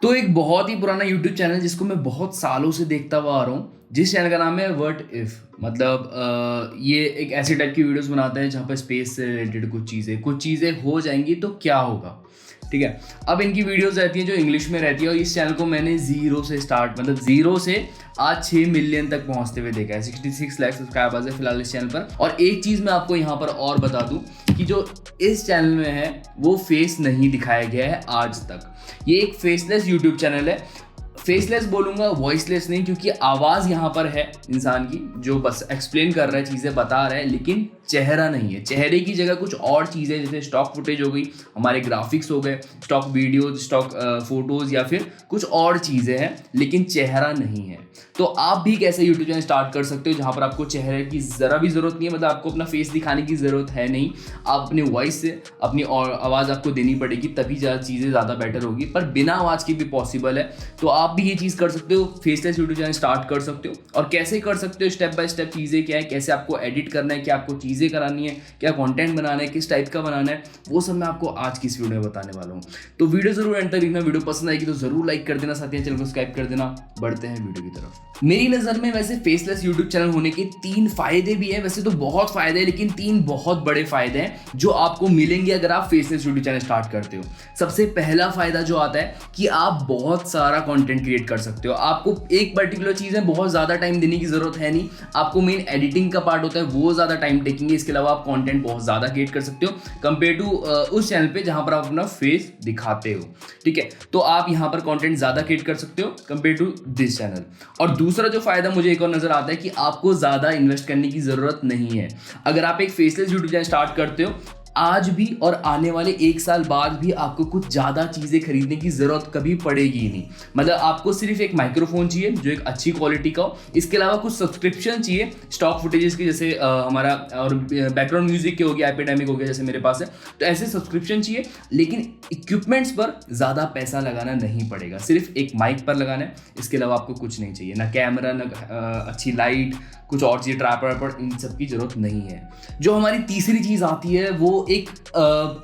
तो एक बहुत ही पुराना यूट्यूब चैनल जिसको मैं बहुत सालों से देखता हुआ आ रहा हूँ, जिस चैनल का नाम है व्हाट इफ। मतलब ये एक ऐसे टाइप की वीडियोस बनाता है जहाँ पर स्पेस से रिलेटेड कुछ चीज़ें हो जाएंगी तो क्या होगा। ठीक है, अब इनकी वीडियोस रहती हैं जो इंग्लिश में रहती है, और इस चैनल को मैंने जीरो से स्टार्ट, मतलब जीरो से आज 6 मिलियन तक पहुंचते हुए देखा है। 66 लाख सब्सक्राइबर्स है फिलहाल इस चैनल पर। और एक चीज़ मैं आपको यहाँ पर और बता दूं कि जो इस चैनल में है वो फेस नहीं दिखाया गया है आज तक। ये एक फेसलेस यूट्यूब चैनल है। फेसलेस बोलूँगा, वॉइसलेस नहीं, क्योंकि आवाज़ यहाँ पर है इंसान की जो बस एक्सप्लेन कर रहा है, चीज़ें बता रहा है, लेकिन चेहरा नहीं है। चेहरे की जगह कुछ और चीज़ें जैसे स्टॉक फुटेज हो गई, हमारे ग्राफिक्स हो गए, स्टॉक वीडियोज, स्टॉक फोटोज़ या फिर कुछ और चीज़ें हैं, लेकिन चेहरा नहीं है। तो आप भी कैसे यूट्यूब चैनल स्टार्ट कर सकते हो जहाँ पर आपको चेहरे की ज़रा भी ज़रूरत नहीं है, मतलब आपको अपना फेस दिखाने की ज़रूरत है नहीं। आप अपनी वॉइस से अपनी और आवाज़ आपको देनी पड़ेगी, तभी चीज़ें ज़्यादा बेटर होगी, पर बिना आवाज़ के भी पॉसिबल है। तो आप भी ये चीज़ कर सकते हो, फेसलेस यूट्यूब चैनल स्टार्ट कर सकते हो। और कैसे कर सकते हो, स्टेप बाय स्टेप चीज़ें क्या है, कैसे आपको एडिट करना है, क्या आपको चीज़ें करानी है, क्या कंटेंट बनाना है, किस टाइप का बनाना है, वो सब मैं आपको आज की इस वीडियो में बताने वाला हूँ। तो वीडियो जरूर एंड तक देखना। वीडियो पसंद आएगी तो जरूर लाइक कर देना, साथ ही चैनल को सब्सक्राइब कर देना। बढ़ते हैं वीडियो की तरफ। मेरी नज़र में वैसे फेसलेस यूट्यूब चैनल होने के 3 फायदे भी है। वैसे तो बहुत फायदे हैं, लेकिन 3 बहुत बड़े फायदे हैं जो आपको मिलेंगे अगर आप फेसलेस यूट्यूब चैनल स्टार्ट करते हो। सबसे पहला फायदा जो आता है कि आप बहुत सारा कंटेंट क्रिएट कर सकते हो। आपको एक पर्टिकुलर चीज़ है, बहुत ज़्यादा टाइम देने की ज़रूरत है नहीं। आपको मेन एडिटिंग का पार्ट होता है, वो ज़्यादा टाइम टेकिंग है। इसके अलावा आप कंटेंट बहुत ज़्यादा क्रिएट कर सकते हो कंपेयर टू उस चैनल पे जहाँ पर आप अपना फेस दिखाते हो। ठीक है, तो आप यहाँ पर कंटेंट ज़्यादा क्रिएट कर सकते हो कंपेयर टू दिस चैनल। और दूसरा जो फायदा मुझे एक और नज़र आता है कि आपको ज़्यादा इन्वेस्ट करने की ज़रूरत नहीं है। अगर आप एक फेसलेस यूट्यूब चैनल स्टार्ट करते हो, आज भी और आने वाले 1 साल बाद भी आपको कुछ ज़्यादा चीज़ें खरीदने की ज़रूरत कभी पड़ेगी ही नहीं। मतलब आपको सिर्फ एक माइक्रोफोन चाहिए जो एक अच्छी क्वालिटी का हो। इसके अलावा कुछ सब्सक्रिप्शन चाहिए स्टॉक फुटेजेस की, जैसे हमारा और बैकग्राउंड म्यूजिक के हो गया, एपिडेमिक हो गया जैसे मेरे पास है, तो ऐसे सब्सक्रिप्शन चाहिए। लेकिन इक्विपमेंट्स पर ज़्यादा पैसा लगाना नहीं पड़ेगा, सिर्फ एक माइक पर लगाना है। इसके अलावा आपको कुछ नहीं चाहिए, ना कैमरा, ना अच्छी लाइट, कुछ और चीज़, ट्राइपॉड, इन सब की ज़रूरत नहीं है। जो हमारी तीसरी चीज़ आती है वो एक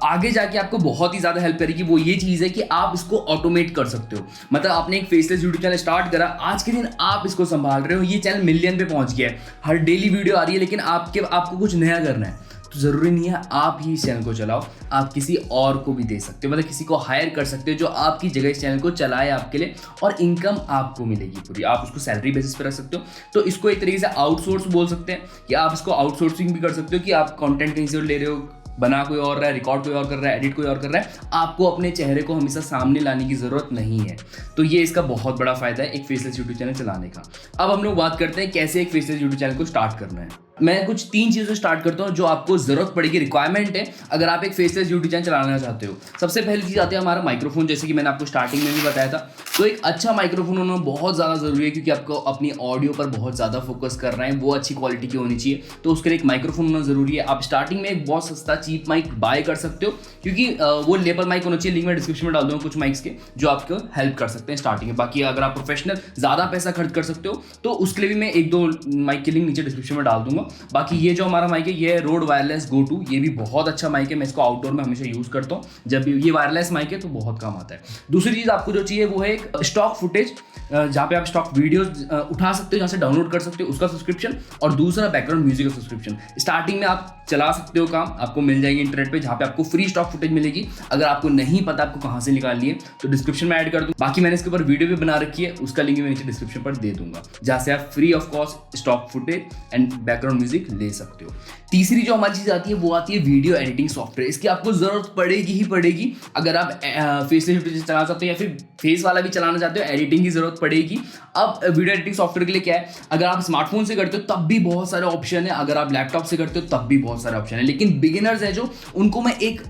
आगे जाके आपको बहुत ही ज़्यादा हेल्प करेगी। वो ये चीज़ है कि आप इसको ऑटोमेट कर सकते हो। मतलब आपने एक फेसलेस यूट्यूब चैनल स्टार्ट करा, आज के दिन आप इसको संभाल रहे हो, ये चैनल मिलियन पे पहुंच गया है, हर डेली वीडियो आ रही है, लेकिन आपको कुछ नया करना है। तो ज़रूरी नहीं है आप ही इस चैनल को चलाओ, आप किसी और को भी दे सकते हो, मतलब किसी को हायर कर सकते हो जो आपकी जगह इस चैनल को चलाए आपके लिए, और इनकम आपको मिलेगी पूरी। आप उसको सैलरी बेसिस पे रख सकते हो। तो इसको एक तरीके से आउटसोर्स बोल सकते हैं, या आप इसको आउटसोर्सिंग भी कर सकते हो कि आप कंटेंट कहीं से ले रहे हो, बना कोई और रहा है, रिकॉर्ड कोई और कर रहा है, एडिट कोई और कर रहा है, आपको अपने चेहरे को हमेशा सामने लाने की ज़रूरत नहीं है। तो ये इसका बहुत बड़ा फायदा है एक फेसलेस यूट्यूब चैनल चलाने का। अब हम लोग बात करते हैं कैसे एक फेसलेस यूट्यूब चैनल को स्टार्ट करना है। मैं कुछ 3 चीज़ें स्टार्ट करता हूँ जो आपको ज़रूरत पड़ेगी, रिक्वायरमेंट है अगर आप एक फेसलेस यूट्यूब चैनल चलाना चाहते हो। सबसे पहली चीज़ आती है हमारा माइक्रोफोन, जैसे कि मैंने आपको स्टार्टिंग में भी बताया था। तो एक अच्छा माइक्रोफोन होना बहुत ज़्यादा ज़रूरी है, क्योंकि आपको अपनी ऑडियो पर बहुत ज़्यादा फोकस कर रहे हैं, वो अच्छी क्वालिटी की होनी चाहिए। तो उसके लिए एक माइक्रोफोन होना ज़रूरी है। आप स्टार्टिंग में एक बहुत सस्ता चीप माइक बाय कर सकते हो, क्योंकि वो लेबल माइक होना चाहिए। लिंक मैं डिस्क्रिप्शन में डाल दूँगा कुछ माइक्स के जो आपको हेल्प कर सकते हैं स्टार्टिंग में। बाकी अगर आप प्रोफेशनल ज़्यादा पैसा खर्च कर सकते हो तो उसके लिए भी मैं 1-2 माइक के लिंक नीचे डिस्क्रिप्शन में डाल दूंगा। बाकी ये जो हमारा माइक है ये रोड वायरलेस गो टू, ये भी बहुत अच्छा माइक है। मैं इसको आउटडोर में हमेशा यूज़ करता हूँ, जब भी ये वायरलेस माइक है तो बहुत काम आता है। दूसरी चीज़ आपको जो चाहिए वो है एक स्टॉक फुटेज, जहाँ पे आप स्टॉक वीडियोस उठा सकते हो, जहाँ से डाउनलोड कर सकते हो, उसका सब्सक्रिप्शन। और दूसरा बैकग्राउंड म्यूजिक का सब्सक्रिप्शन। स्टार्टिंग में आप चला सकते हो काम, आपको मिल जाएगी इंटरनेट पे, जहाँ पे आपको फ्री स्टॉक फुटेज मिलेगी। अगर आपको नहीं पता आपको कहाँ से निकालनी है तो डिस्क्रिप्शन में ऐड कर दूँ। बाकी मैंने इसके ऊपर वीडियो भी बना रखी है, उसका लिंक मैं नीचे डिस्क्रिप्शन पर दे दूंगा, जहाँ से आप free of cost stock footage and background music ले सकते हो। तीसरी जो हमारी चीज़ आती है वो आती है वीडियो एडिटिंग सॉफ्टवेयर। इसकी आपको ज़रूरत पड़ेगी ही पड़ेगी। अगर आप फेसलेस यूट्यूब चलाना चाहते हो या फिर फेस वाला भी चलाना चाहते हो, एडिटिंग की ज़रूरत पड़ेगी। अब वीडियो एडिटिंग सॉफ्टवेयर के लिए क्या है, अगर आप स्मार्टफोन से करते हो तब भी बहुत सारे ऑप्शन है, अगर आप लैपटॉप से करते हो तब भी बहुत सारे ऑप्शन है। लेकिन बिगिनर्स है जो, उनको मैं एक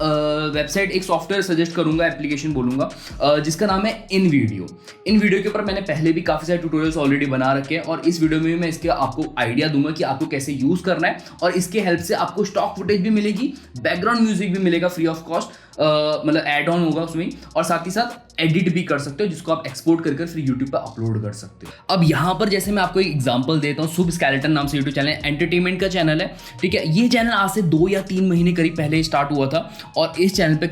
वेबसाइट, एक सॉफ्टवेयर सजेस्ट करूंगा, एप्लीकेशन बोलूंगा, जिसका नाम है InVideo। InVideo के ऊपर मैंने पहले भी काफ़ी सारे ट्यूटोरियल्स ऑलरेडी बना रखे हैं, और इस वीडियो में भी मैं इसके आपको आइडिया दूंगा कि आपको कैसे यूज़ करना है। और इसके हेल्प से आपको स्टॉक फुटेज भी मिलेगी, बैकग्राउंड म्यूजिक भी मिलेगा फ्री ऑफ कॉस्ट, मतलब ऐड ऑन होगा उसमें, और साथ ही साथ एडिट भी कर सकते हो, जिसको आप एक्सपोर्ट कर फिर यूट्यूब पर अपलोड कर सकते हो। अब यहाँ पर जैसे मैं आपको एक एग्जांपल देता हूँ, शुभ स्केलेटन नाम से यूट्यूब चैनल है, एंटरटेनमेंट का चैनल है। ठीक है, ये चैनल आज से 2 या 3 महीने करीब पहले स्टार्ट हुआ था, और इस चैनल पे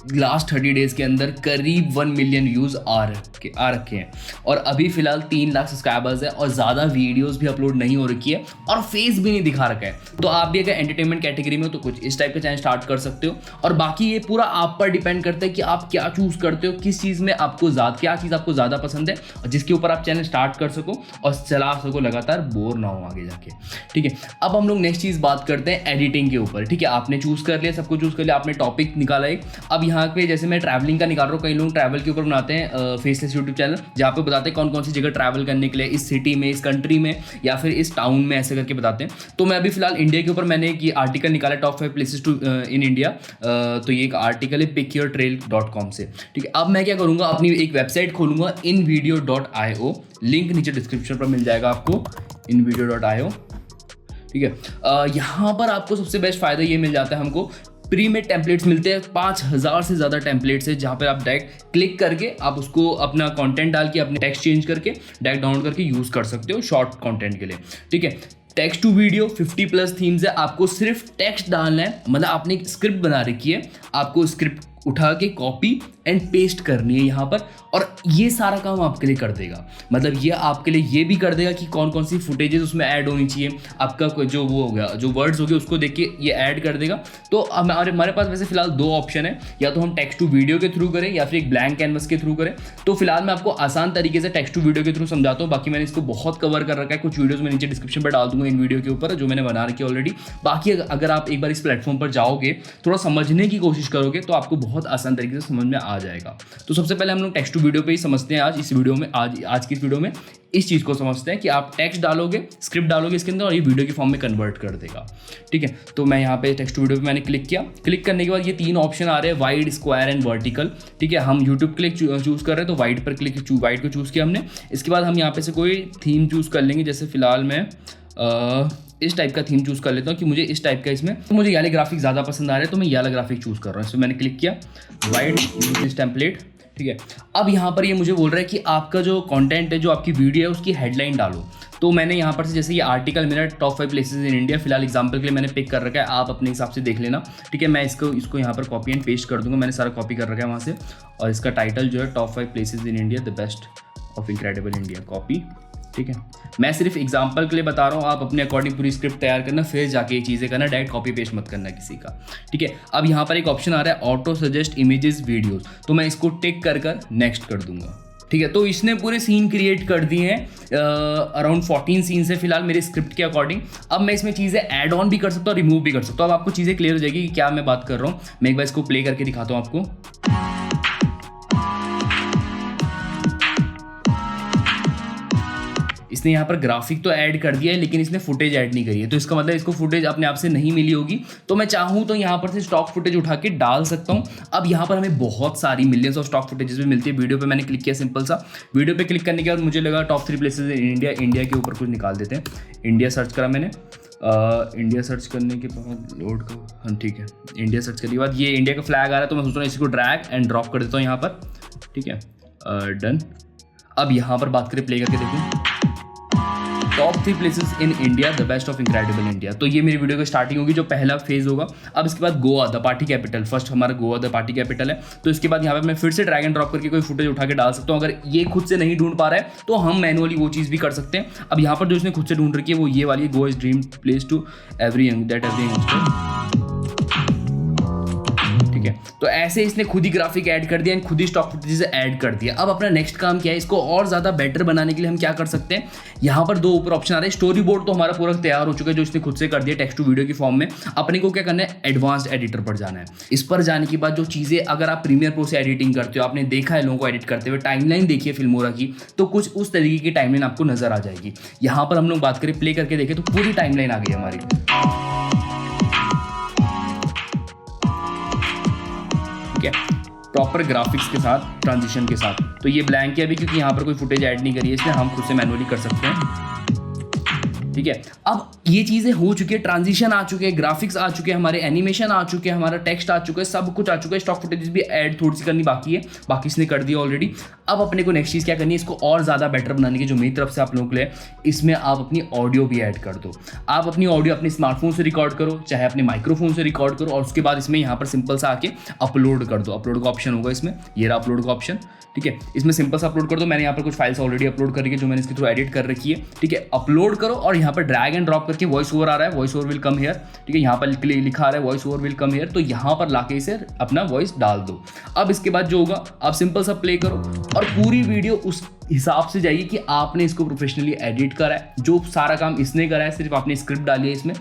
लास्ट 30 डेज़ के अंदर करीब 1 मिलियन व्यूज़ आ रखे हैं और अभी फ़िलहाल 3 लाख सब्सक्राइबर्स है और ज़्यादा वीडियोस भी अपलोड नहीं हो रखी है और फेस भी नहीं दिखा रखा है। तो आप भी अगर एंटरटेनमेंट कैटेगरी में हो तो कुछ इस टाइप का चैनल स्टार्ट कर सकते हो। और बाकी ये पूरा आप पर डिपेंड करता है कि आप क्या चूज़ करते हो, किस चीज़ में आपको क्या चीज़ आपको ज़्यादा पसंद है और जिसके ऊपर आप चैनल स्टार्ट कर सको और चला सको, लगातार बोर ना हो आगे जाके। ठीक है, अब हम लोग नेक्स्ट चीज़ बात करते हैं एडिटिंग के ऊपर। ठीक है, आपने चूज़ कर लिया, सबको चूज़ कर लिया, आपने टॉपिक निकाला एक। अब यहाँ पे जैसे मैं ट्रैवलिंग का निकाल रहा हूँ, कई लोग ट्रैवल के ऊपर बनाते हैं फेसलेस यूट्यूब चैनल, जहाँ पे बताते हैं कौन कौन सी जगह ट्रैवल करने के लिए, इस सिटी में, इस कंट्री में या फिर इस टाउन में, ऐसे करके बताते हैं। तो मैं अभी फिलहाल इंडिया के ऊपर मैंने एक आर्टिकल निकाला top 5 places to in India. तो ये एक आर्टिकल है pickyourtrail.com से। ठीक है, अब मैं क्या करूँगा, अपनी एक वेबसाइट खोलूँगा invideo.io, लिंक नीचे डिस्क्रिप्शन पर मिल जाएगा आपको, invideo.io। ठीक है, यहाँ पर आपको सबसे बेस्ट फ़ायदा ये मिल जाता है, हमको प्री में टेम्पलेट्स मिलते हैं, 5000 से ज़्यादा टेम्पलेट्स है, जहाँ पे आप डायरेक्ट क्लिक करके आप उसको अपना कंटेंट डाल के अपने टेक्स्ट चेंज करके डायरेक्ट डाउनलोड करके यूज़ कर सकते हो शॉर्ट कंटेंट के लिए। ठीक है, टेक्स्ट टू वीडियो 50+ थीम्स है, आपको सिर्फ टेक्स्ट डालना है, मतलब आपने एक स्क्रिप्ट बना रखी है, आपको स्क्रिप्ट उठा के कॉपी एंड पेस्ट करनी है यहाँ पर और ये सारा काम आपके लिए कर देगा। मतलब ये आपके लिए ये भी कर देगा कि कौन कौन सी फुटेजेस उसमें ऐड होनी चाहिए, आपका जो वो हो गया, जो वर्ड्स हो गए उसको देख के ये ऐड कर देगा। तो हमारे पास वैसे फिलहाल 2 ऑप्शन है, या तो हम टेक्स्ट टू वीडियो के थ्रू करें या फिर एक ब्लैंक कैनवस के थ्रू करें। तो फिलहाल मैं आपको आसान तरीके से टेक्स्ट टू वीडियो के थ्रू समझाता हूँ, बाकी मैंने इसको बहुत कवर कर रखा है, कुछ वीडियोज़ मैं नीचे डिस्क्रिप्शन पर डाल दूंगा इन वीडियो के ऊपर जो मैंने बना रखी है ऑलरेडी। बाकी अगर आप एक बार इस प्लेटफॉर्म पर जाओगे, थोड़ा समझने की कोशिश करोगे तो आपको बहुत आसान तरीके से समझ में आ जाएगा। तो सबसे पहले हम लोग टेक्स्ट टू वीडियो पे ही समझते हैं आज इस वीडियो में। आज की इस वीडियो में इस चीज़ को समझते हैं कि आप टेक्स्ट डालोगे, स्क्रिप्ट डालोगे इसके अंदर और ये वीडियो के फॉर्म में कन्वर्ट कर देगा। ठीक है, तो मैं यहाँ पे टेक्स्ट टू वीडियो पे मैंने क्लिक किया। क्लिक करने के बाद ये 3 ऑप्शन आ रहे हैं, वाइड, स्क्वायर एंड वर्टिकल। ठीक है, हम यूट्यूब के लिए चूज़ कर रहे हैं तो वाइड पर वाइड को चूज़ किया हमने। इसके बाद हम यहाँ पे से कोई थीम चूज़ कर लेंगे, जैसे फिलहाल मैं इस टाइप का थीम चूज़ कर लेता हूँ कि मुझे इस टाइप का, इसमें तो मुझे येलो ग्राफिक ज़्यादा पसंद आ रहा है तो मैं येलो ग्राफिक चूज़ कर रहा हूँ। इसमें मैंने क्लिक किया, वाइड यूज टेम्पलेट। ठीक है, अब यहाँ पर ये मुझे बोल रहा है कि आपका जो कंटेंट है, जो आपकी वीडियो है, उसकी हेडलाइन डालो। तो मैंने यहाँ पर से जैसे ये आर्टिकल मेरा टॉप 5 प्लेसेस इन इंडिया फिलहाल एग्जांपल के लिए मैंने पिक कर रखा है, आप अपने हिसाब से देख लेना। ठीक है, मैं इसको यहाँ पर कॉपी एंड पेस्ट कर दूँगा, मैंने सारा कॉपी कर रखा है वहाँ से। और इसका टाइटल जो है top 5 places in India, the best of incredible India, copy. ठीक है, मैं सिर्फ एग्जांपल के लिए बता रहा हूँ, आप अपने अकॉर्डिंग पूरी स्क्रिप्ट तैयार करना, फिर जाके ये चीज़ें करना, डायरेक्ट कॉपी पेस्ट मत करना किसी का। ठीक है, अब यहाँ पर एक ऑप्शन आ रहा है ऑटो सजेस्ट इमेजेस वीडियोस, तो मैं इसको टिक कर नेक्स्ट कर दूंगा। ठीक है, तो इसने पूरे सीन क्रिएट कर दिए हैं, अराउंड 14 सीन्स है फिलहाल मेरे स्क्रिप्ट के अकॉर्डिंग। अब मैं इसमें चीज़ें ऐड ऑन भी कर सकता हूँ, रिमूव भी कर सकता हूँ। अब आपको चीज़ें क्लियर हो जाएगी कि क्या मैं बात कर रहा हूँ। मैं एक बार इसको प्ले करके दिखाता हूँ आपको। इसने यहाँ पर ग्राफिक तो ऐड कर दिया है लेकिन इसने फुटेज ऐड नहीं करी है, तो इसका मतलब इसको फुटेज अपने आप से नहीं मिली होगी। तो मैं चाहूँ तो यहाँ पर से स्टॉक फुटेज उठा के डाल सकता हूँ। अब यहाँ पर हमें बहुत सारी मिलियंस ऑफ स्टॉक फुटेजेस भी मिलती है। वीडियो पे मैंने क्लिक किया, सिंपल सा वीडियो पे क्लिक करने के बाद मुझे लगा top 3 places in India. India के ऊपर कुछ निकाल देते हैं, इंडिया सर्च करा मैंने। इंडिया सर्च करने के बाद लोड का, हाँ ठीक है, इंडिया सर्च करने के बाद ये इंडिया का फ्लैग आ रहा है, तो मैं सोच रहा हूँ इसको ड्रैग एंड ड्रॉप कर देता हूँ यहाँ पर। ठीक है, डन। अब यहाँ पर बात करें, प्ले करके देखूँ, top 3 places in India, the best of incredible India. तो ये मेरी वीडियो की स्टार्टिंग होगी, जो पहला फेज होगा। अब इसके बाद Goa the party capital, first हमारा गोवा द पार्टी कैपिटल है। तो इसके बाद यहाँ पे मैं फिर से ड्रैग एंड ड्रॉप करके कोई फुटेज उठा के डाल सकता हूँ। अगर ये खुद से नहीं ढूंढ पा रहा है तो हम मैनुअली वो चीज़ भी कर सकते हैं। अब यहाँ पर जो इसने खुद से ढूंढ रखी है वो ये वाली, go is dream place to every young that every youngster. ठीक है, तो ऐसे इसने खुद ही ग्राफिक ऐड कर दिया, खुद ही स्टॉक फुटेज ऐड कर दिया। अब अपना नेक्स्ट काम क्या है, इसको और ज़्यादा बेटर बनाने के लिए हम क्या कर सकते हैं। यहाँ पर 2 ऊपर ऑप्शन आ रहे हैं। स्टोरी बोर्ड तो हमारा पूरा तैयार हो चुका है, जो इसने खुद से कर दिया टेक्स्ट टू वीडियो की फॉर्म में। अपने को क्या करना है, एडवांस्ड एडिटर पर जाना है। इस पर जाने के बाद जो चीज़ें, अगर आप प्रीमियर प्रो से एडिटिंग करते हो, आपने देखा है लोगों को एडिट करते हुए, टाइमलाइन देखिए फिल्मोरा की, तो कुछ उस तरीके की टाइमलाइन आपको नजर आ जाएगी। यहाँ पर हम लोग बात करें, प्ले करके देखें तो पूरी टाइमलाइन आ गई हमारी। प्रॉपर ग्राफिक्स के साथ, ट्रांजिशन के साथ। तो ये ब्लैंक है अभी, क्योंकि यहाँ पर कोई फुटेज ऐड नहीं करी है इसलिए, हम खुद से मैनुअली कर सकते हैं। ठीक है। अब ये चीज़ें हो चुकी है, ट्रांजिशन आ चुके हैं, ग्राफिक्स आ चुके हैं, हमारे एनिमेशन आ चुके हैं, हमारा टेक्स्ट आ चुका है, सब कुछ आ चुका है। स्टॉक फुटेजेस भी ऐड थोड़ी सी करनी बाकी है, बाकी इसने कर दिया ऑलरेडी। अब अपने को नेक्स्ट चीज़ क्या करनी है, इसको और ज़्यादा बेटर बनाने की जो मेरी तरफ से आप लोगों के लिए, इसमें आप अपनी ऑडियो भी ऐड कर दो। आप अपनी ऑडियो अपने स्मार्टफोन से रिकॉर्ड करो, चाहे अपने माइक्रोफोन से रिकॉर्ड करो, और उसके बाद इसमें यहाँ पर सिंपल सा आके अपलोड कर दो। अपलोड का ऑप्शन होगा इसमें, ये रहा अपलोड का ऑप्शन, ठीक है। इसमें सिंपल सा अपलोड कर दो। मैंने यहाँ पर कुछ फाइल्स ऑलरेडी अपलोड करके जो मैंने इसके थ्रू एडिट कर रखी है, ठीक है। अपलोड करो और यहाँ पर ड्रैग एंड ड्रॉप करके वॉइस ओवर आ रहा है, voice over will come here, ठीक है। यहाँ पर लिखा आ रहा है voice over will come here, तो यहाँ पर लाके इसे अपना वॉइस डाल दो। अब इसके बाद जो होगा, आप सिंपल सा प्ले करो और पूरी वीडियो उस हिसाब से जाइए कि आपने इसको प्रोफेशनली एडिट करा है, जो सारा काम इसने करा है, सिर्फ आपने स्क्रिप्ट डाली है इसमें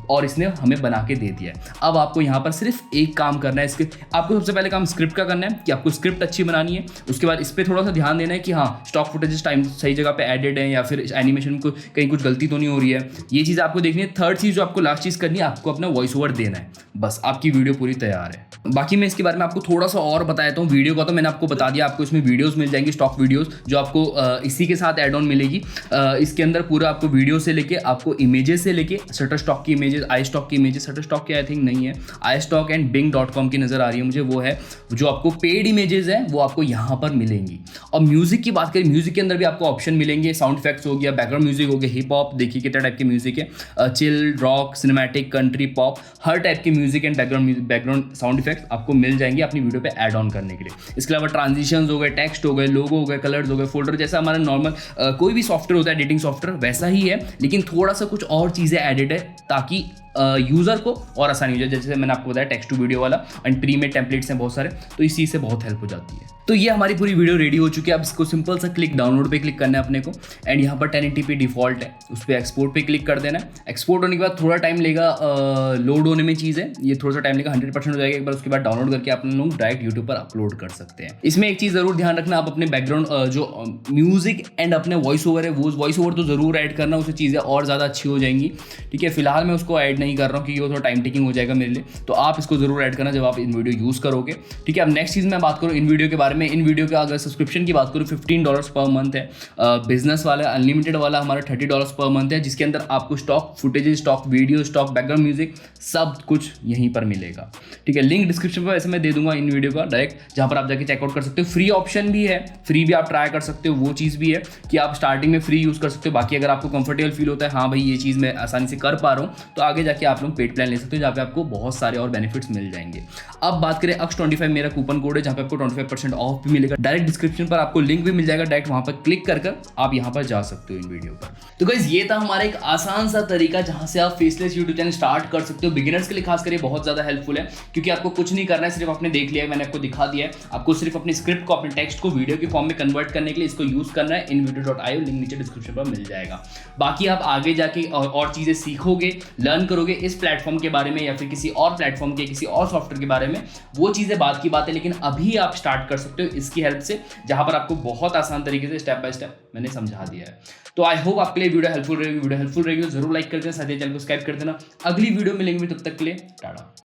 और इसने हमें बना के दे दिया है। अब आपको यहाँ पर सिर्फ एक काम करना है, इसके आपको सबसे पहले काम स्क्रिप्ट का करना है कि आपको स्क्रिप्ट अच्छी बनानी है। उसके बाद इस पर थोड़ा सा ध्यान देना है कि हाँ स्टॉक फुटेजेस टाइम सही जगह पे एडिट है, या फिर एनिमेशन को कहीं कुछ गलती तो नहीं हो रही है, ये चीज़ आपको देखनी है। थर्ड चीज़ जो आपको लास्ट चीज़ करनी है, आपको अपना वॉइस ओवर देना है, बस आपकी वीडियो पूरी तैयार है। बाकी मैं इसके बारे में आपको थोड़ा सा और बता देता हूँ। वीडियो का तो मैंने आपको बता दिया, आपको इसमें वीडियोस मिल जाएंगी, स्टॉक वीडियोस, जो आपको इसी के साथ ऐड ऑन मिलेगी। इसके अंदर पूरा आपको वीडियो से लेके आपको इमेजेस से लेके शटर स्टॉक की इमेजेस, आई स्टॉक की इमेजेस, शटर स्टॉक की आई थिंक नहीं है, आई स्टॉक एंड bing.com की नज़र आ रही है मुझे, वो है जो आपको पेड इमेजेस है वो आपको यहाँ पर मिलेंगी। और म्यूजिक की बात करें, म्यूजिक के अंदर भी आपको ऑप्शन मिलेंगे, साउंड इफेक्ट्स हो गया, बैकग्राउंड म्यूजिक हो गया, हिप हॉप, देखिए कितना टाइप के म्यूजिक है, chill, rock, cinematic, country, pop, हर टाइप के music and background sound effects आपको मिल जाएंगे अपनी वीडियो पे ऐड ऑन करने के लिए। इसके अलावा ट्रांजिशंस हो गए, टेक्स्ट हो गए, लोगो हो गए, कलर्स हो गए, फोल्डर, जैसा हमारा नॉर्मल कोई भी सॉफ्टवेयर होता है एडिटिंग सॉफ्टवेयर वैसा ही है, लेकिन थोड़ा सा कुछ और चीज़ें एडिड है ताकि यूज़र को और आसानी हो जाए। जैसे मैंने आपको बताया टेक्स्ट टू वीडियो वाला, एंड प्री में टेम्पलेट्स हैं बहुत सारे, तो इस चीज़ से बहुत हेल्प हो जाती है। तो ये हमारी पूरी वीडियो रेडी हो चुकी है। अब इसको सिंपल सा क्लिक डाउनलोड पे क्लिक करना है अपने को, एंड यहाँ पर 1080p डिफॉल्ट है, उस पर एक्सपोर्ट पे क्लिक कर देना है। एक्सपोर्ट होने के बाद थोड़ा टाइम लेगा लोड होने में, चीज़ है ये थोड़ा सा टाइम लेगा, 100% हो जाएगा एक बार। उसके बाद डाउनलोड करके आप लोग डायरेक्ट यूट्यूब पर अपलोड कर सकते हैं। इसमें एक चीज़ ज़रूर ध्यान रखना, आप अपने बैकग्राउंड जो म्यूजिक एंड अपने वॉइस ओवर है, वो वॉइस ओवर तो ज़रूर ऐड करना, उससे चीज़ें और ज़्यादा अच्छी हो जाएंगी, ठीक है। फिलहाल मैं उसको ऐड नहीं कर रहा हूँ क्योंकि वो थोड़ा टाइम टेकिंग हो जाएगा मेरे लिए, तो आप इसको जरूर ऐड करना जब आप इन वीडियो यूज़ करोगे, ठीक है। अब नेक्स्ट चीज़ मैं बात करूँ इन वीडियो के बारे में। इन वीडियो का अगर सब्सक्रिप्शन की बात करूँ, $15 पर मंथ है। बिजनेस वाला अनलिमिटेड वाला हमारा $30 पर मंथ है, जिसके अंदर आपको stock footage, stock video, stock background music सब कुछ यहीं पर मिलेगा, ठीक है। लिंक डिस्क्रिप्शन पर वैसे मैं दे दूंगा इन वीडियो का डायरेक्ट, जहाँ पर आप जाके चेकआउट कर सकते हो। फ्री ऑप्शन भी है, फ्री भी आप ट्राई कर सकते हो, वो चीज़ भी है कि आप स्टार्टिंग में फ्री यूज़ कर सकते हो। बाकी अगर आपको कंफर्टेबल फील होता है, हाँ भाई ये चीज़ मैं आसानी से कर पा रहा हूँ, तो आगे जाके आप लोग पेड प्लान ले सकते हो, जहाँ पे आपको बहुत सारे और बेनिफिट्स मिल जाएंगे। अब बात करें X25 मेरा कूपन कोड है, जहाँ पे आपको 25% ऑफ भी मिलेगा। डायरेक्ट डिस्क्रिप्शन पर आपको लिंक भी मिल जाएगा, डायरेक्ट वहाँ पर क्लिक कर आप यहाँ पर जा सकते हो इन वीडियो पर। तो गाइस ये था हमारा एक आसान सा तरीका जहाँ से आप फेसलेस यूट्यूब चैनल स्टार्ट कर सकते हो। बिगिनर्स के लिए खास करके बहुत ज़्यादा हेल्पफुल है, क्योंकि आपको कुछ नहीं करना है, सिर्फ आपने देख लिया है, मैंने आपको दिखा दिया है। आपको सिर्फ अपने स्क्रिप्ट को, अपने टेक्स्ट को वीडियो के फॉर्म में कन्वर्ट करने के लिए इसको यूज़ करना है। invideo.io लिंक नीचे डिस्क्रिप्शन पर मिल जाएगा। बाकी आप आगे जाके और चीज़ें सीखोगे, लर्न करोगे इस प्लेटफॉर्म के बारे में या फिर किसी और प्लेटफॉर्म के, किसी और सॉफ्टवेयर के बारे में, वो चीज़ें बात की बात है, लेकिन अभी आप स्टार्ट कर सकते हो इसकी हेल्प से, जहाँ पर आपको बहुत आसान तरीके से स्टेप बाय स्टेप मैंने समझा दिया है। तो आई होप आपके लिए वीडियो हेल्पफुल रहेगी। वीडियो हेल्पफुल रहेगी तो जरूर लाइक कर देना, साथ ही चैनल को सब्सक्राइब कर देना। अगली वीडियो मिलेंगे, तब तक के लिए टाटा।